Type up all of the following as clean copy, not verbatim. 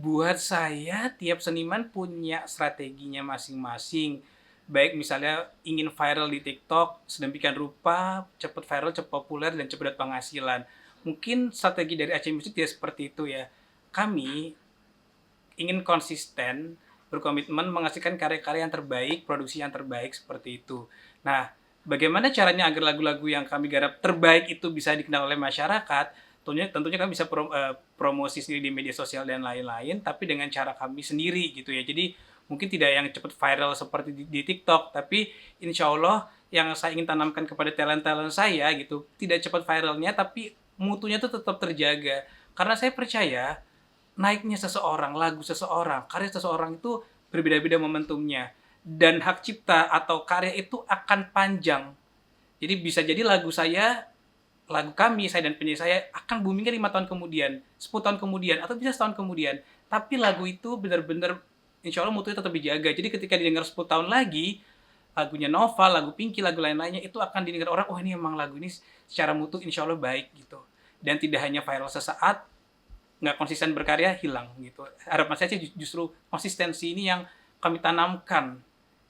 Buat saya, tiap seniman punya strateginya masing-masing. Baik misalnya ingin viral di TikTok, sedemikian rupa, cepat viral, cepat populer, dan cepat dapat penghasilan. Mungkin strategi dari Aceh Music tidak seperti itu ya. Kami ingin konsisten, berkomitmen menghasilkan karya-karya yang terbaik, produksi yang terbaik seperti itu. Nah, bagaimana caranya agar lagu-lagu yang kami garap terbaik itu bisa dikenal oleh masyarakat? Tentunya kami bisa promosi sendiri di media sosial dan lain-lain, tapi dengan cara kami sendiri gitu ya. Jadi mungkin tidak yang cepat viral seperti di TikTok, tapi insya Allah yang saya ingin tanamkan kepada talent-talent saya gitu, tidak cepat viralnya, tapi mutunya itu tetap terjaga. Karena saya percaya naiknya seseorang, lagu seseorang, karya seseorang itu berbeda-beda momentumnya. Dan hak cipta atau karya itu akan panjang. Jadi bisa jadi lagu kami, saya dan penyanyi saya akan boomingnya 5 tahun kemudian, 10 tahun kemudian, atau bisa setahun kemudian. Tapi lagu itu benar-benar insya Allah mutunya tetap dijaga. Jadi ketika didengar 10 tahun lagi, lagunya Nova, lagu Pinky, lagu lain-lainnya itu akan didengar orang, oh ini emang lagu ini secara mutu insya Allah baik gitu. Dan tidak hanya viral sesaat, nggak konsisten berkarya, hilang gitu. Harapan saya sih justru konsistensi ini yang kami tanamkan,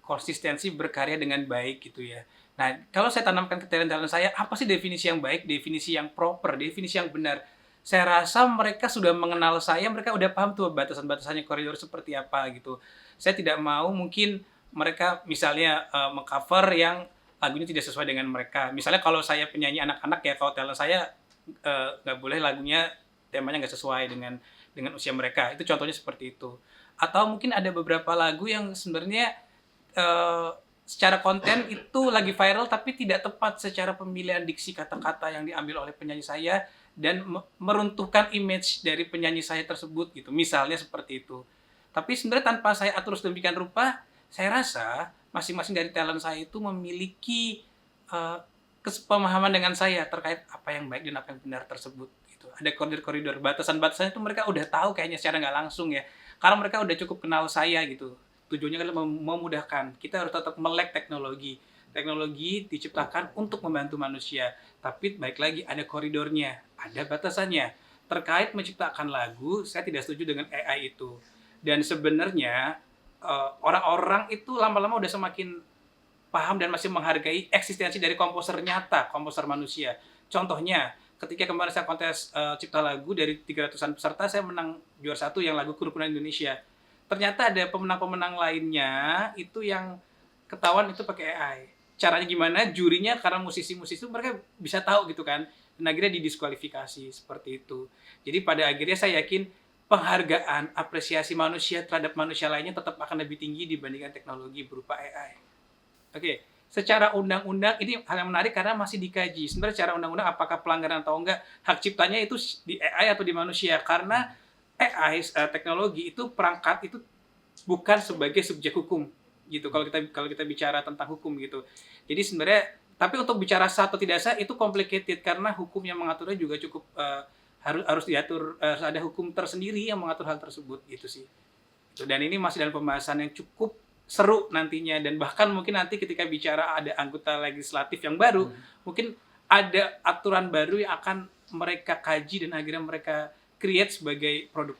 konsistensi berkarya dengan baik gitu ya. Nah, kalau saya tanamkan ke talent-talent saya, apa sih definisi yang baik, definisi yang proper, definisi yang benar? Saya rasa mereka sudah mengenal saya, mereka udah paham tuh batasan-batasannya koridor seperti apa gitu. Saya tidak mau mungkin mereka misalnya mengcover yang lagunya tidak sesuai dengan mereka. Misalnya kalau saya penyanyi anak-anak ya, kalau talent saya nggak boleh lagunya temanya nggak sesuai dengan usia mereka. Itu contohnya seperti itu. Atau mungkin ada beberapa lagu yang sebenarnya uh, secara konten itu lagi viral tapi tidak tepat secara pemilihan diksi kata-kata yang diambil oleh penyanyi saya dan meruntuhkan image dari penyanyi saya tersebut gitu. Misalnya seperti itu. Tapi sebenarnya tanpa saya atur sedemikian rupa, saya rasa masing-masing dari talent saya itu memiliki uh, kesepemahaman dengan saya terkait apa yang baik dan apa yang benar tersebut gitu. Ada koridor-koridor, batasan-batasannya itu mereka udah tahu kayaknya secara nggak langsung ya. Karena mereka udah cukup kenal saya gitu. Tujuannya kan memudahkan. Kita harus tetap melek teknologi. Teknologi diciptakan untuk membantu manusia. Tapi baik lagi ada koridornya, ada batasannya. Terkait menciptakan lagu, saya tidak setuju dengan AI itu. Dan sebenarnya orang-orang itu lama-lama udah semakin paham dan masih menghargai eksistensi dari komposer nyata, komposer manusia. Contohnya, ketika kemarin saya kontes cipta lagu dari 300-an peserta, saya menang juara 1 yang lagu Kerukunan Indonesia. Ternyata ada pemenang-pemenang lainnya itu yang ketahuan itu pakai AI. Caranya gimana? Jurinya karena musisi-musisi itu mereka bisa tahu gitu kan. Dan akhirnya didiskualifikasi seperti itu. Jadi pada akhirnya saya yakin penghargaan, apresiasi manusia terhadap manusia lainnya tetap akan lebih tinggi dibandingkan teknologi berupa AI. Oke, secara undang-undang ini hal yang menarik karena masih dikaji. Sebenarnya secara undang-undang apakah pelanggaran atau enggak, hak ciptanya itu di AI atau di manusia. Karena AI, teknologi itu perangkat itu bukan sebagai subjek hukum gitu. Kalau kita bicara tentang hukum gitu. Jadi sebenarnya tapi untuk bicara sah atau tidak sah itu complicated karena hukum yang mengaturnya juga cukup harus diatur, harus ada hukum tersendiri yang mengatur hal tersebut gitu sih. Dan ini masih dalam pembahasan yang cukup seru nantinya dan bahkan mungkin nanti ketika bicara ada anggota legislatif yang baru, mungkin ada aturan baru yang akan mereka kaji dan akhirnya mereka create sebagai produk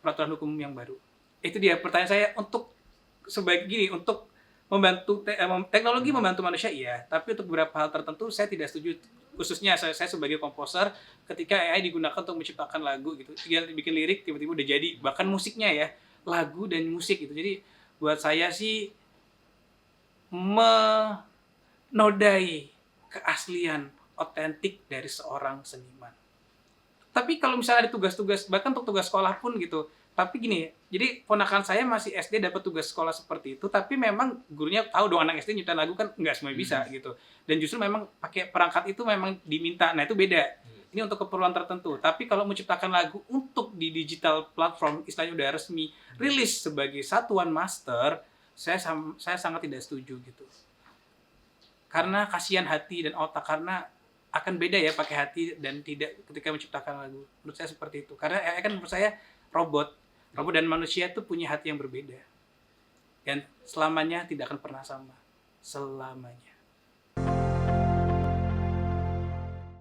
peraturan hukum yang baru. Itu dia pertanyaan saya untuk sebaik gini, untuk membantu teknologi membantu manusia iya, tapi untuk beberapa hal tertentu saya tidak setuju, khususnya saya sebagai komposer ketika AI digunakan untuk menciptakan lagu gitu, tinggal bikin lirik tiba-tiba udah jadi, bahkan musiknya ya, lagu dan musik gitu. Jadi buat saya sih menodai keaslian otentik dari seorang seniman. Tapi kalau misalnya ada tugas-tugas, bahkan untuk tugas sekolah pun gitu. Tapi gini, jadi ponakan saya masih SD dapat tugas sekolah seperti itu, tapi memang gurunya tahu dong anak SD nyiptain lagu kan nggak semua bisa gitu. Dan justru memang pakai perangkat itu memang diminta. Nah itu beda. Ini untuk keperluan tertentu. Tapi kalau menciptakan lagu untuk di digital platform, istilahnya udah resmi, rilis sebagai satuan master, saya sangat tidak setuju gitu. Karena kasihan hati dan otak, karena akan beda ya pakai hati dan tidak ketika menciptakan lagu. Menurut saya seperti itu. Karena AI kan menurut saya robot dan manusia itu punya hati yang berbeda. Dan selamanya tidak akan pernah sama. Selamanya.